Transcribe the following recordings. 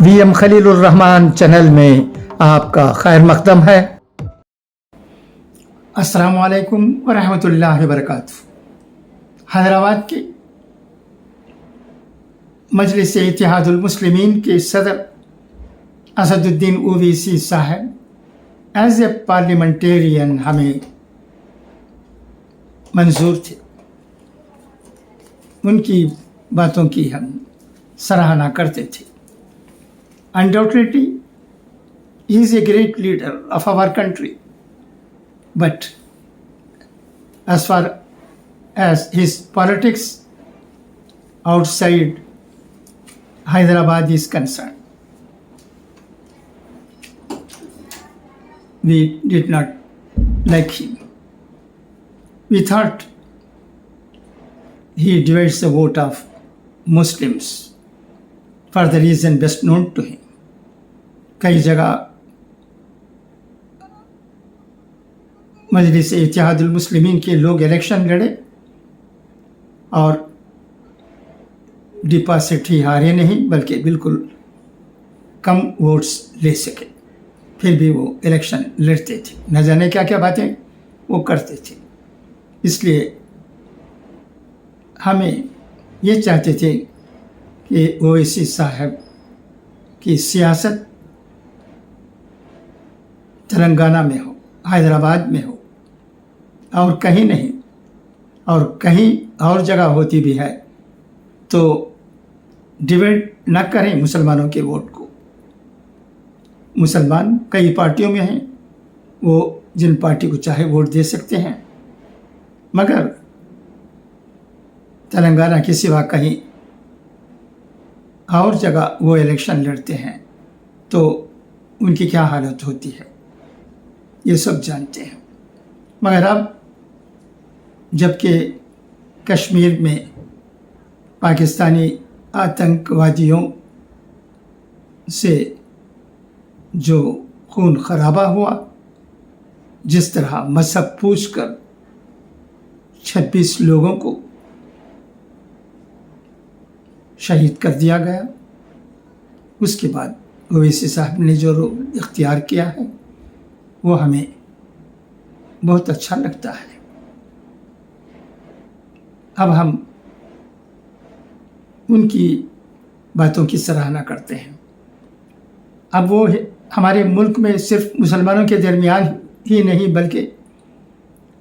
VM خلیل الرحمان channel میں آپ کا خیر مقدم ہے۔ السلام علیکم ورحمۃ اللہ وبرکاتہ۔ حیدرآباد کے مجلس اتحاد المسلمین کے صدر اسد الدین اویسی صاحب ایز اے پارلیمنٹیرین ہمیں منظور تھے، ان کی باتوں کی ہم سراہنا کرتے تھے۔ Undoubtedly, he is a great leader of our country, but as far as his politics outside Hyderabad is concerned, we did not like him. We thought he divides the vote of Muslims for the reason best known to him. کئی جگہ مجلس اتحاد المسلمین کے لوگ election لڑے اور deposit ہی ہارے نہیں بلکہ بالکل کم ووٹس لے سکے، پھر بھی وہ الیکشن لڑتے تھے، نہ جانے کیا کیا باتیں وہ کرتے تھے۔ اس لیے ہمیں یہ چاہتے تھے کہ اویسی صاحب کی سیاست تلنگانہ میں ہو، حیدرآباد میں ہو، اور کہیں نہیں، اور کہیں اور جگہ ہوتی بھی ہے تو ڈیویڈ نہ کریں مسلمانوں کے ووٹ کو۔ مسلمان کئی پارٹیوں میں ہیں، وہ جن پارٹی کو چاہے ووٹ دے سکتے ہیں، مگر تلنگانہ کے سوا کہیں اور جگہ وہ الیکشن لڑتے ہیں تو ان کی کیا حالت ہوتی ہے یہ سب جانتے ہیں۔ مگر اب جب کہ کشمیر میں پاکستانی آتنکوادیوں سے جو خون خرابہ ہوا، جس طرح مذہب پوچھ کر 26 لوگوں کو شہید کر دیا گیا، اس کے بعد اویسی صاحب نے جو رول اختیار کیا ہے وہ ہمیں بہت اچھا لگتا ہے۔ اب ہم ان کی باتوں کی سراہنا کرتے ہیں۔ اب وہ ہمارے ملک میں صرف مسلمانوں کے درمیان ہی نہیں بلکہ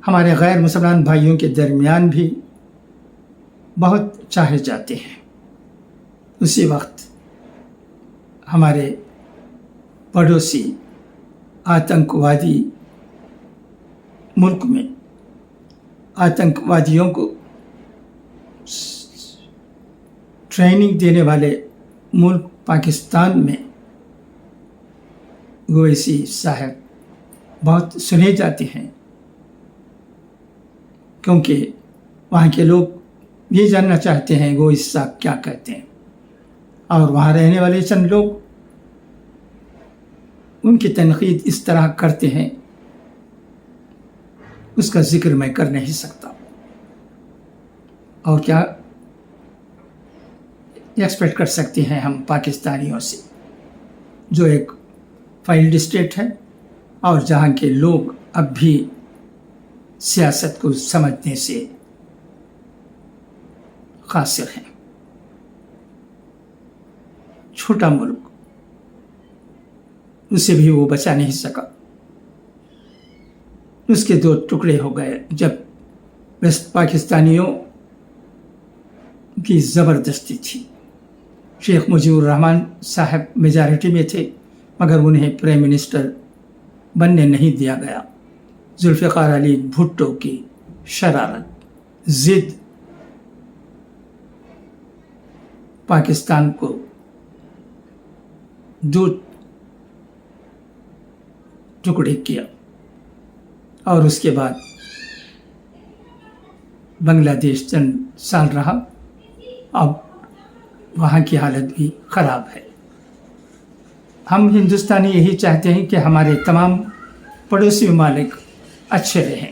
ہمارے غیر مسلمان بھائیوں کے درمیان بھی بہت چاہے جاتے ہیں۔ اسی وقت ہمارے پڑوسی آتنکوادی ملک میں آتنکوادیوں کو ٹریننگ دینے والے ملک پاکستان میں اویسی صاحب بہت سنے جاتے ہیں، کیونکہ وہاں کے لوگ یہ جاننا چاہتے ہیں وہ اویسی صاحب کیا کہتے ہیں، اور وہاں رہنے والے چند لوگ ان کی تنقید اس طرح کرتے ہیں، اس کا ذکر میں کر نہیں سکتا۔ اور کیا ایکسپیکٹ کر سکتے ہیں ہم پاکستانیوں سے، جو ایک فیلڈ اسٹیٹ ہے اور جہاں کے لوگ اب بھی سیاست کو سمجھنے سے قاصر ہیں۔ چھوٹا ملک، اسے بھی وہ بچا نہیں سکا، اس کے 2 ٹکڑے ہو گئے جب ویسٹ پاکستانیوں کی زبردستی تھی۔ شیخ مجیب الرحمان صاحب میجارٹی میں تھے مگر انہیں پرائم منسٹر بننے نہیں دیا گیا۔ ذوالفقار علی بھٹو کی شرارت، ضد، پاکستان کو 2 ٹکڑے کیا، اور اس کے بعد بنگلہ دیش چند سال رہا، اب وہاں کی حالت بھی خراب ہے۔ ہم ہندوستانی یہی چاہتے ہیں کہ ہمارے تمام پڑوسی ممالک اچھے رہیں۔